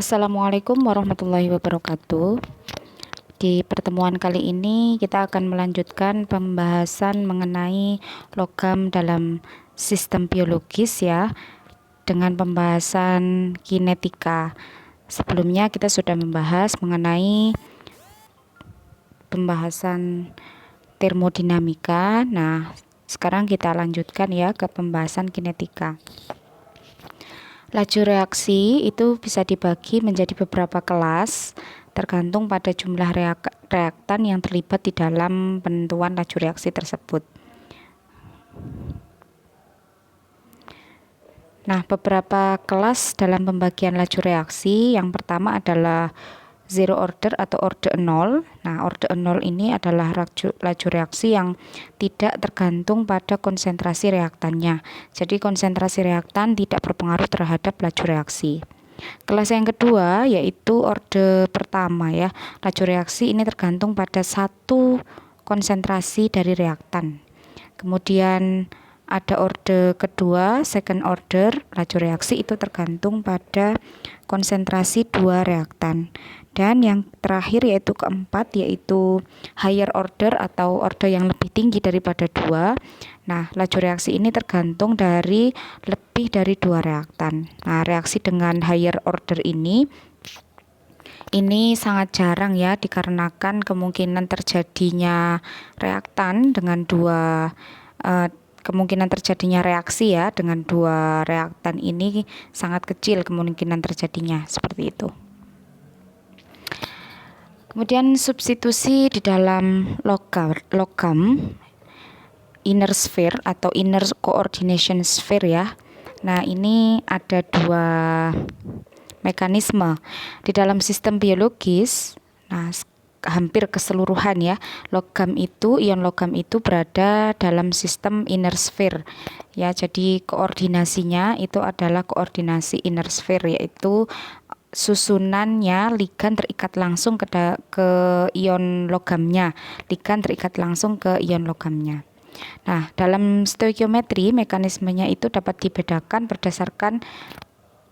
Assalamualaikum warahmatullahi wabarakatuh. Di pertemuan kali ini kita akan melanjutkan pembahasan mengenai logam dalam sistem biologis ya, dengan pembahasan kinetika. Sebelumnya kita sudah membahas mengenai pembahasan termodinamika. Nah, sekarang kita lanjutkan ya ke pembahasan kinetika. Laju reaksi itu bisa dibagi menjadi beberapa kelas tergantung pada jumlah reaktan yang terlibat di dalam penentuan laju reaksi tersebut. Nah, beberapa kelas dalam pembagian laju reaksi, yang pertama adalah zero order atau order 0. Nah, order 0 ini adalah laju reaksi yang tidak tergantung pada konsentrasi reaktannya. Jadi konsentrasi reaktan tidak berpengaruh terhadap laju reaksi. Kelas yang kedua yaitu order pertama ya. Laju reaksi ini tergantung pada satu konsentrasi dari reaktan. Kemudian ada order kedua, second order. Laju reaksi itu tergantung pada konsentrasi dua reaktan. Dan yang terakhir yaitu keempat, yaitu higher order atau order yang lebih tinggi daripada dua. Nah, laju reaksi ini tergantung dari lebih dari dua reaktan. Nah, reaksi dengan higher order ini sangat jarang ya, dikarenakan kemungkinan terjadinya reaktan dengan kemungkinan terjadinya reaksi ya dengan dua reaktan ini sangat kecil kemungkinan terjadinya, seperti itu. Kemudian substitusi di dalam logam inner sphere atau inner coordination sphere ya. Nah, ini ada dua mekanisme di dalam sistem biologis. Nah, hampir keseluruhan ya, ion logam itu berada dalam sistem inner sphere ya. Jadi koordinasinya itu adalah koordinasi inner sphere, yaitu susunannya ligan terikat langsung ke ion logamnya. Nah, dalam stoikiometri mekanismenya itu dapat dibedakan berdasarkan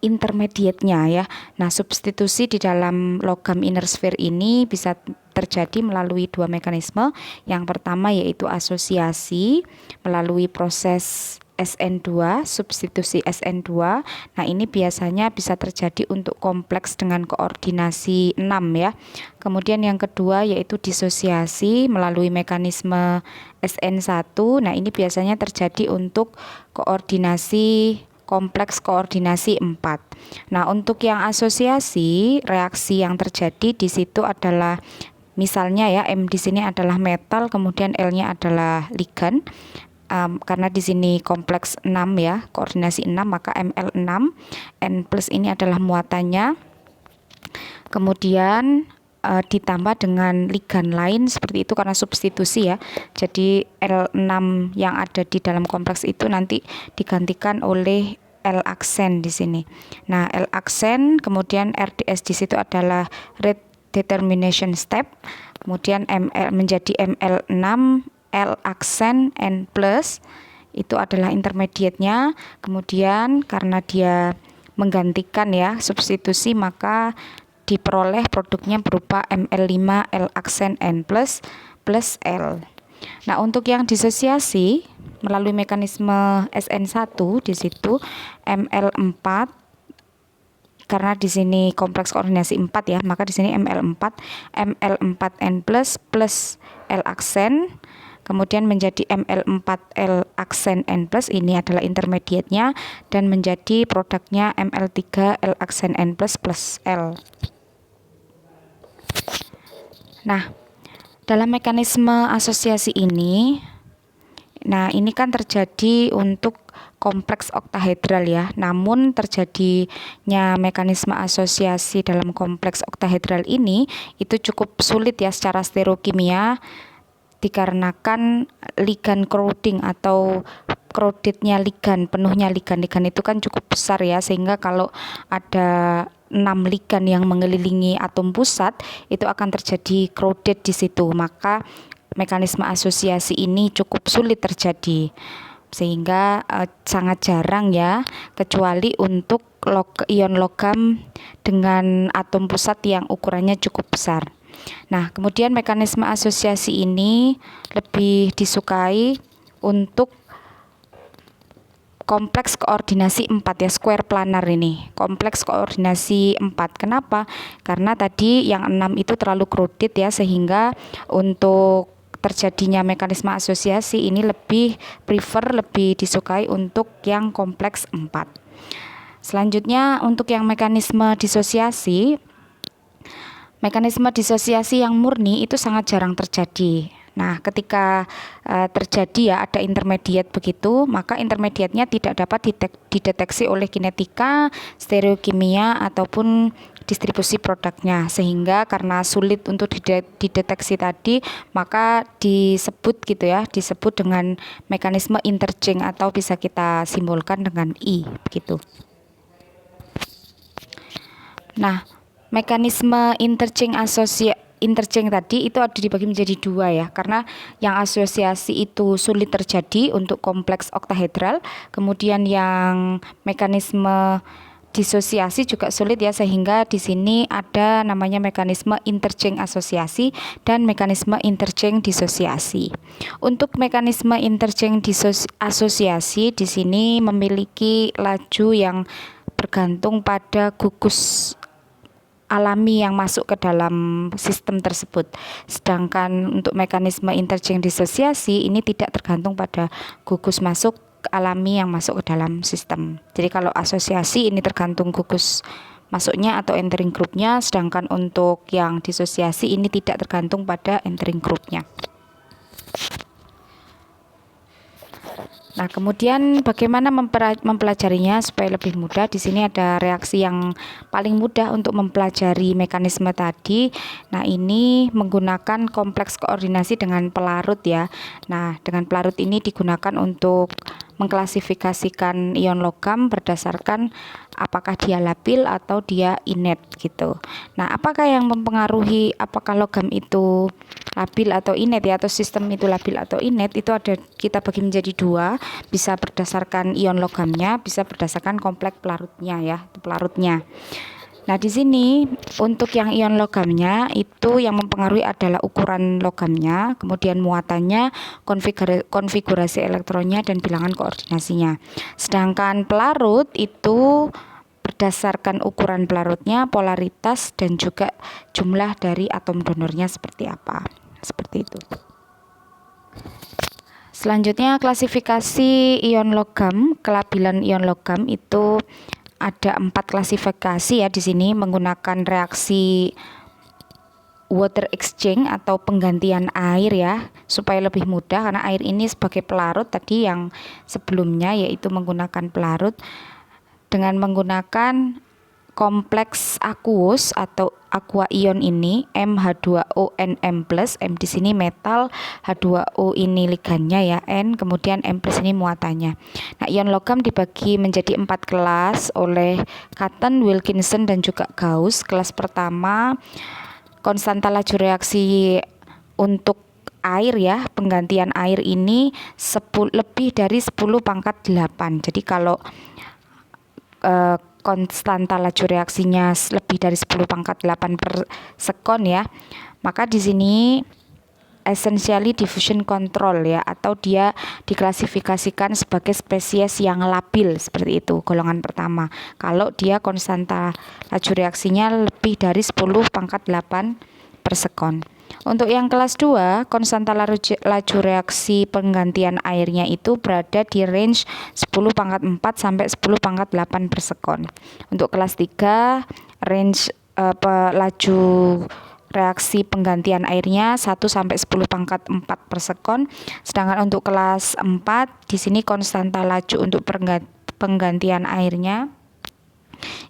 intermediate-nya ya. Nah, substitusi di dalam logam inner sphere ini bisa terjadi melalui dua mekanisme. Yang pertama yaitu asosiasi melalui proses SN2, substitusi SN2. Nah, ini biasanya bisa terjadi untuk kompleks dengan koordinasi 6 ya. Kemudian yang kedua yaitu disosiasi melalui mekanisme SN1. Nah, ini biasanya terjadi untuk kompleks koordinasi 4. Nah, untuk yang asosiasi, reaksi yang terjadi di situ adalah misalnya ya, M di sini adalah metal, kemudian L-nya adalah ligan. Karena di sini kompleks 6 ya, koordinasi 6, maka Ml6, N plus ini adalah muatannya. Kemudian ditambah dengan ligan lain seperti itu karena substitusi ya. Jadi L6 yang ada di dalam kompleks itu nanti digantikan oleh L aksen di sini. Nah, L aksen kemudian RDS di situ adalah rate determination step. Kemudian ML menjadi ML6 L aksen N plus itu adalah intermediate-nya. Kemudian karena dia menggantikan ya, substitusi, maka diperoleh produknya berupa ML5 L aksen N plus L. Nah, untuk yang disosiasi melalui mekanisme SN1 di situ ML4, karena di sini kompleks koordinasi 4 ya, maka di sini ML4N plus L aksen, kemudian menjadi ML4L aksen N plus, ini adalah intermediate-nya, dan menjadi produknya ML3L aksen N plus L. Nah, dalam mekanisme asosiasi ini, nah ini kan terjadi untuk kompleks oktahedral ya. Namun terjadinya mekanisme asosiasi dalam kompleks oktahedral ini itu cukup sulit ya secara stereokimia, dikarenakan ligan crowding atau crowdednya ligan, penuhnya ligan itu kan cukup besar ya, sehingga kalau ada 6 ligan yang mengelilingi atom pusat itu akan terjadi crowded di situ, maka mekanisme asosiasi ini cukup sulit terjadi, sehingga sangat jarang ya, kecuali untuk ion logam dengan atom pusat yang ukurannya cukup besar. Nah, kemudian mekanisme asosiasi ini lebih disukai untuk kompleks koordinasi 4 ya, square planar ini. Kompleks koordinasi 4. Kenapa? Karena tadi yang 6 itu terlalu crowded ya, sehingga untuk terjadinya mekanisme asosiasi ini lebih disukai untuk yang kompleks 4. Selanjutnya untuk yang mekanisme disosiasi yang murni itu sangat jarang terjadi. Nah, ketika terjadi ya ada intermediate begitu, maka intermediate-nya tidak dapat dideteksi oleh kinetika, stereokimia ataupun distribusi produknya, sehingga karena sulit untuk dideteksi tadi, maka disebut dengan mekanisme interchange atau bisa kita simbolkan dengan I begitu. Nah, mekanisme interchange tadi itu ada dibagi menjadi 2 ya, karena yang asosiasi itu sulit terjadi untuk kompleks oktahedral, kemudian yang mekanisme disosiasi juga sulit ya, sehingga di sini ada namanya mekanisme interchange asosiasi dan mekanisme interchange disosiasi. Untuk mekanisme interchange asosiasi di sini memiliki laju yang bergantung pada gugus alami yang masuk ke dalam sistem tersebut. Sedangkan untuk mekanisme interchange disosiasi ini tidak tergantung pada gugus masuk alami yang masuk ke dalam sistem. Jadi kalau asosiasi ini tergantung gugus masuknya atau entering groupnya, sedangkan untuk yang disosiasi ini tidak tergantung pada entering groupnya. Nah, kemudian bagaimana mempelajarinya supaya lebih mudah? Di sini ada reaksi yang paling mudah untuk mempelajari mekanisme tadi. Nah, ini menggunakan kompleks koordinasi dengan pelarut ya. Nah, dengan pelarut ini digunakan untuk mengklasifikasikan ion logam berdasarkan apakah dia labil atau dia inet gitu. Nah, apakah yang mempengaruhi apakah logam itu labil atau inet ya, atau sistem itu labil atau inet, itu ada kita bagi menjadi 2, bisa berdasarkan ion logamnya, bisa berdasarkan kompleks pelarutnya ya, pelarutnya. Nah, di sini untuk yang ion logamnya itu yang mempengaruhi adalah ukuran logamnya, kemudian muatannya, konfigurasi elektronnya dan bilangan koordinasinya. Sedangkan pelarut itu berdasarkan ukuran pelarutnya, polaritas dan juga jumlah dari atom donornya seperti apa. Seperti itu. Selanjutnya klasifikasi ion logam, kelabilan ion logam itu ada 4 klasifikasi ya di sini menggunakan reaksi water exchange atau penggantian air ya, supaya lebih mudah karena air ini sebagai pelarut tadi yang sebelumnya yaitu menggunakan pelarut dengan menggunakan kompleks aqueous atau aqua ion ini MH2O NM+, M di sini metal, H2O ini ligannya ya, N, kemudian M+ ini muatannya. Nah, ion logam dibagi menjadi 4 kelas oleh Catton, Wilkinson dan juga Gauss. Kelas pertama konstanta laju reaksi untuk air ya, penggantian air ini lebih dari 10 pangkat 8. Jadi kalau konstanta laju reaksinya lebih dari 10 pangkat 8 per sekon ya, maka di sini essentially diffusion control ya, atau dia diklasifikasikan sebagai spesies yang labil seperti itu, golongan pertama. Kalau dia konstanta laju reaksinya lebih dari 10 pangkat 8 per sekon. Untuk yang kelas 2, konstanta laju reaksi penggantian airnya itu berada di range 10 pangkat 4 sampai 10 pangkat 8 per sekon. Untuk kelas 3, range laju reaksi penggantian airnya 1 sampai 10 pangkat 4 per sekon. Sedangkan untuk kelas 4, di sini konstanta laju untuk penggantian airnya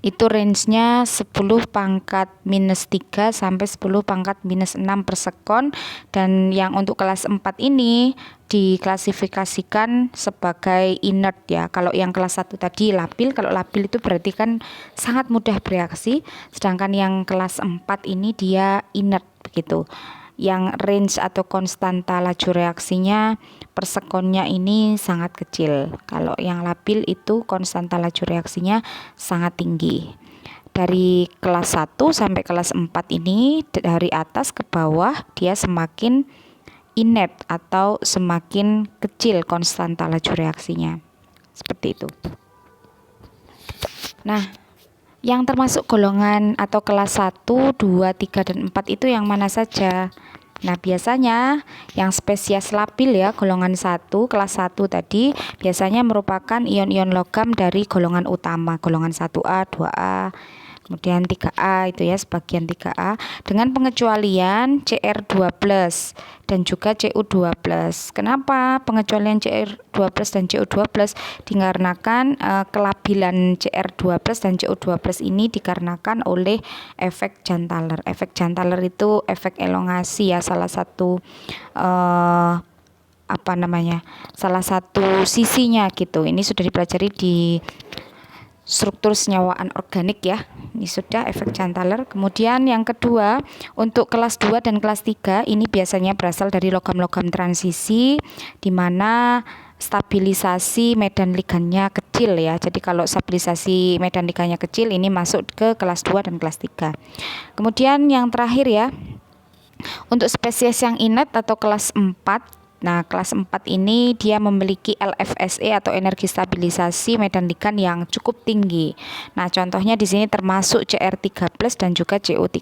itu range-nya 10 pangkat minus 3 sampai 10 pangkat minus 6 per sekon. Dan yang untuk kelas 4 ini diklasifikasikan sebagai inert ya. Kalau yang kelas 1 tadi labil, kalau labil itu berarti kan sangat mudah bereaksi, sedangkan yang kelas 4 ini dia inert begitu, yang range atau konstanta laju reaksinya per sekonnya ini sangat kecil. Kalau yang labil itu konstanta laju reaksinya sangat tinggi. Dari kelas 1 sampai kelas 4 ini dari atas ke bawah dia semakin inert atau semakin kecil konstanta laju reaksinya. Seperti itu. Nah, yang termasuk golongan atau kelas 1, 2, 3, dan 4 itu yang mana saja? Nah, biasanya yang spesies labil ya, golongan 1, kelas 1 tadi biasanya merupakan ion-ion logam dari golongan utama, golongan 1A, 2A, kemudian 3A itu ya, sebagian 3A dengan pengecualian Cr2+ dan juga Cu2+. Kenapa pengecualian Cr2+ dan Cu2+? Dikarenakan kelabilan Cr2+ dan Cu2+ ini dikarenakan oleh efek Janthaler. Efek Janthaler itu efek elongasi ya, salah satu salah satu sisinya gitu. Ini sudah dipelajari di struktur senyawaan organik ya. Ini sudah efek Janthaler. Kemudian yang kedua, untuk kelas 2 dan kelas 3 ini biasanya berasal dari logam-logam transisi di mana stabilisasi medan ligannya kecil ya. Jadi kalau stabilisasi medan ligannya kecil ini masuk ke kelas 2 dan kelas 3. Kemudian yang terakhir ya, untuk spesies yang inert atau kelas 4. Nah, kelas 4 ini dia memiliki LFSE atau energi stabilisasi medan ligan yang cukup tinggi. Nah, contohnya di sini termasuk Cr3+ dan juga Co3+.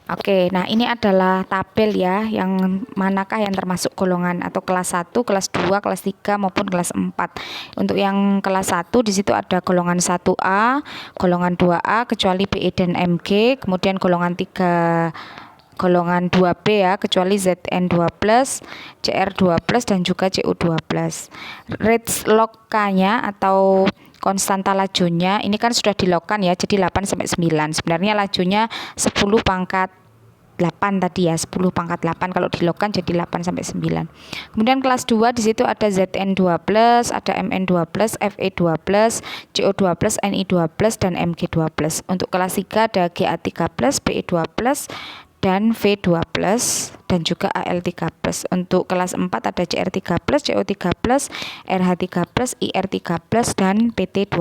Oke, nah ini adalah tabel ya, yang manakah yang termasuk golongan atau kelas 1, kelas 2, kelas 3 maupun kelas 4. Untuk yang kelas 1 di situ ada golongan 1A, golongan 2A kecuali BE dan Mg, kemudian golongan 2B ya, kecuali Zn2+, Cr2+, dan juga Cu2+. Rate log K-nya atau konstanta lajunya ini kan sudah dilogkan ya, jadi 8 sampai 9. Sebenarnya lajunya 10 pangkat 8 tadi ya, 10 pangkat 8 kalau dilogkan jadi 8 sampai 9. Kemudian kelas 2 di situ ada Zn2+, ada Mn2+, Fe2+, Co2+, Ni2+, dan Mg2+. Untuk kelas 3 ada Ga3+, Be2+, dan V2+, dan juga Al3+. Untuk kelas 4 ada Cr3+, Co3+, RH3+, Ir3+, dan PT2+.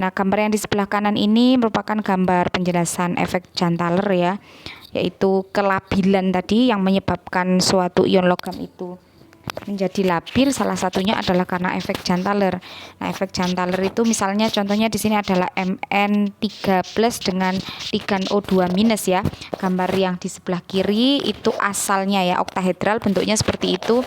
Nah, gambar yang di sebelah kanan ini merupakan gambar penjelasan efek Janthaler ya, yaitu kelabilan tadi yang menyebabkan suatu ion logam itu menjadi labil. Salah satunya adalah karena efek Janthaler. Nah, efek Janthaler itu misalnya contohnya di sini adalah Mn3+ dengan ligan O2- ya. Gambar yang di sebelah kiri itu asalnya ya oktahedral, bentuknya seperti itu.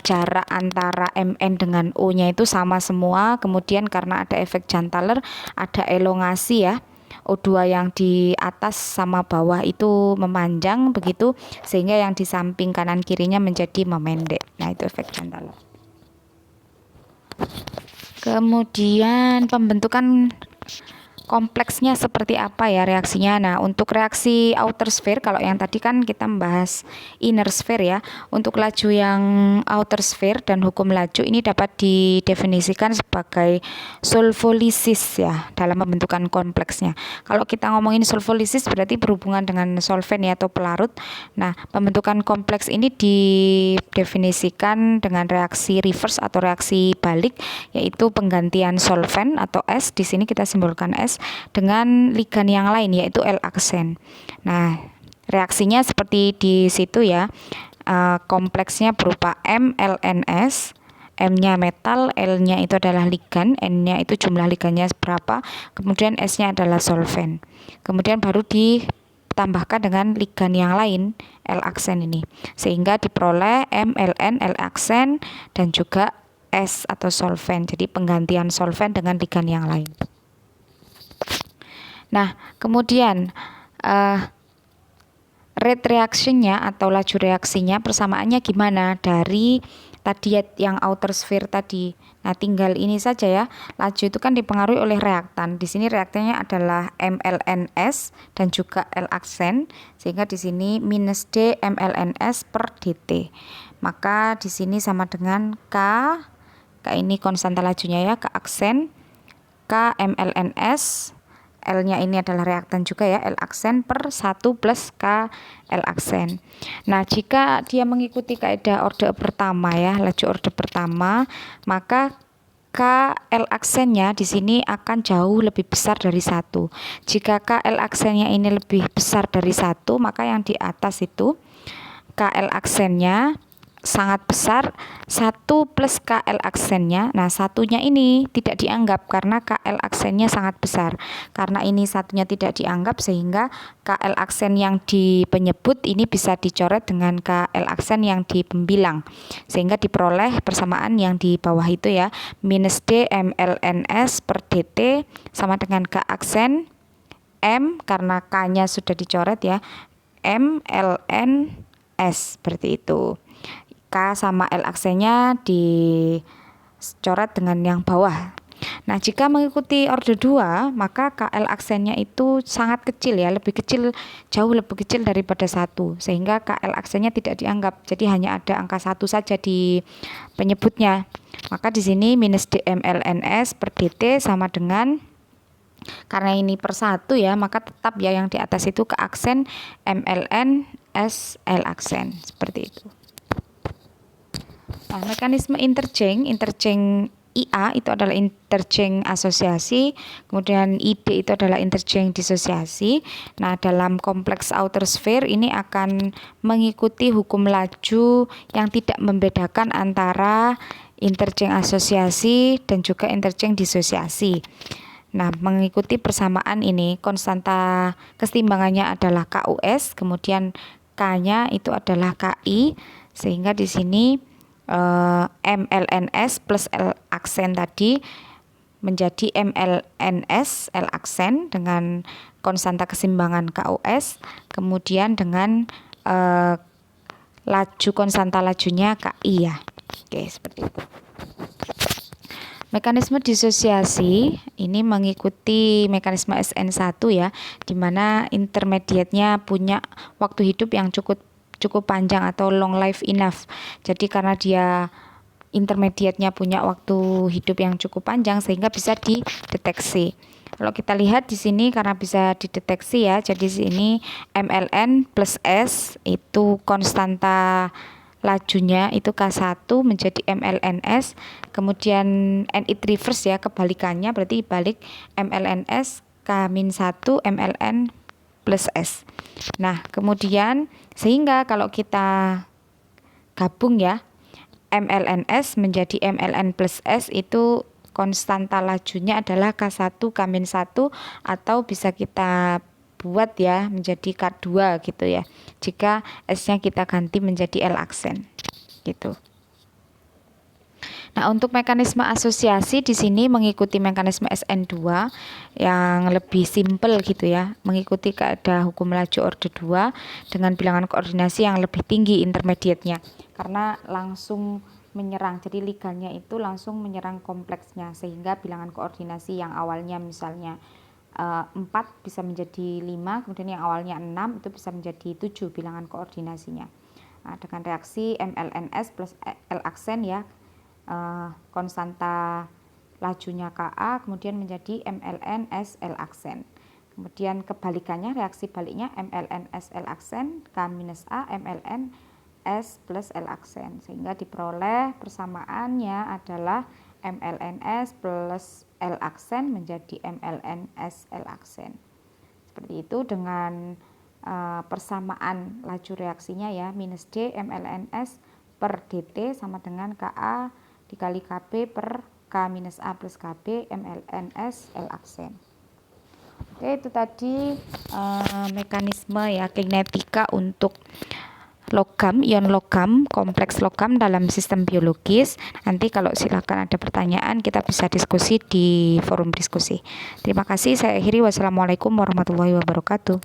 Jarak antara Mn dengan O-nya itu sama semua. Kemudian karena ada efek Janthaler, ada elongasi ya. O2 yang di atas sama bawah itu memanjang begitu, sehingga yang di samping kanan kirinya menjadi memendek. Nah, itu efek Janthaler. Kemudian pembentukan kompleksnya seperti apa ya reaksinya. Nah, untuk reaksi outer sphere, kalau yang tadi kan kita membahas inner sphere ya. Untuk laju yang outer sphere dan hukum laju ini dapat didefinisikan sebagai solvolisis ya dalam pembentukan kompleksnya. Kalau kita ngomongin solvolisis berarti berhubungan dengan solvent ya atau pelarut. Nah, pembentukan kompleks ini didefinisikan dengan reaksi reverse atau reaksi balik, yaitu penggantian solvent atau S, di sini kita simbolkan S, dengan ligan yang lain yaitu L-aksen. Nah, reaksinya seperti di situ ya. Kompleksnya berupa MLNS, M-nya metal, L-nya itu adalah ligan, N-nya itu jumlah ligannya berapa, kemudian S-nya adalah solvent. Kemudian baru ditambahkan dengan ligan yang lain, L-aksen ini, sehingga diperoleh MLN, L-aksen, dan juga S atau solvent. Jadi penggantian solvent dengan ligan yang lain. Nah, kemudian rate reaction-nya atau laju reaksinya persamaannya gimana dari tadi yang outer sphere tadi. Nah, tinggal ini saja ya. Laju itu kan dipengaruhi oleh reaktan. Di sini reaktannya adalah MLNS dan juga L-aksen, sehingga di sini minus D MLNS per DT. Maka di sini sama dengan K ini konstanta lajunya ya, K aksen, K MLNS, L-nya ini adalah reaktan juga ya, L aksen per 1 plus K L aksen. Nah, jika dia mengikuti kaidah orde pertama ya, laju orde pertama, maka KL aksennya di sini akan jauh lebih besar dari 1. Jika KL aksennya ini lebih besar dari 1, maka yang di atas itu KL aksennya sangat besar, 1 plus KL aksennya. Nah, satunya ini tidak dianggap karena KL aksennya sangat besar. Karena ini satunya tidak dianggap, sehingga KL aksen yang di penyebut ini bisa dicoret dengan KL aksen yang di pembilang, sehingga diperoleh persamaan yang di bawah itu ya, minus D mlns per dt sama dengan K aksen M, karena K-nya sudah dicoret ya, M ln S, seperti itu. K sama L aksennya dicoret dengan yang bawah. Nah, jika mengikuti orde 2, maka KL aksennya itu sangat kecil ya, lebih kecil, jauh lebih kecil daripada 1, sehingga KL aksennya tidak dianggap. Jadi hanya ada angka 1 saja di penyebutnya. Maka di sini minus dmlns per dt sama dengan, karena ini per 1 ya, maka tetap ya yang di atas itu ke aksen mln s L aksen, seperti itu. Nah, mekanisme interchange IA itu adalah interchange asosiasi, kemudian ID itu adalah interchange disosiasi. Nah, dalam kompleks outer sphere ini akan mengikuti hukum laju yang tidak membedakan antara interchange asosiasi dan juga interchange disosiasi. Nah, mengikuti persamaan ini, konstanta keseimbangannya adalah KUS, kemudian K-nya itu adalah KI, sehingga di sini mlns plus L aksen tadi menjadi mlns L aksen dengan konstanta keseimbangan KUS, kemudian dengan laju konstanta lajunya KI ya. Oke, seperti itu. Mekanisme disosiasi ini mengikuti mekanisme SN1 ya, di mana intermediate-nya punya waktu hidup yang cukup panjang atau long life enough. Jadi karena dia intermediate-nya punya waktu hidup yang cukup panjang, sehingga bisa dideteksi. Kalau kita lihat di sini karena bisa dideteksi ya, jadi di sini mln plus S itu konstanta lajunya itu K1 menjadi mlns, kemudian and it reverse ya, kebalikannya berarti balik mlns K-1 mln plus S. Nah, kemudian sehingga kalau kita gabung ya, mlns menjadi mln plus S itu konstanta lajunya adalah K1 K-1, atau bisa kita buat ya menjadi K2 gitu ya, jika S-nya kita ganti menjadi L aksen gitu. Nah, untuk mekanisme asosiasi di sini mengikuti mekanisme SN2 yang lebih simpel gitu ya, mengikuti kaidah hukum laju orde 2 dengan bilangan koordinasi yang lebih tinggi intermediate-nya, karena langsung menyerang, jadi ligannya itu langsung menyerang kompleksnya, sehingga bilangan koordinasi yang awalnya misalnya 4 bisa menjadi 5, kemudian yang awalnya 6 itu bisa menjadi 7 bilangan koordinasinya. Nah, dengan reaksi mlns plus L aksen ya, konstanta lajunya KA kemudian menjadi mlns L aksen. Kemudian kebalikannya, reaksi baliknya mlns L aksen K minus A mln S plus L aksen, sehingga diperoleh persamaannya adalah mlns plus L aksen menjadi mlns L aksen. Seperti itu dengan persamaan laju reaksinya ya, minus D mlns per dt sama dengan KA dikali KB per K minus A plus KB mlns L aksen. Oke, itu tadi mekanisme ya kinetika untuk logam, ion logam, kompleks logam dalam sistem biologis. Nanti kalau silakan ada pertanyaan kita bisa diskusi di forum diskusi. Terima kasih, saya akhiri. Wassalamualaikum warahmatullahi wabarakatuh.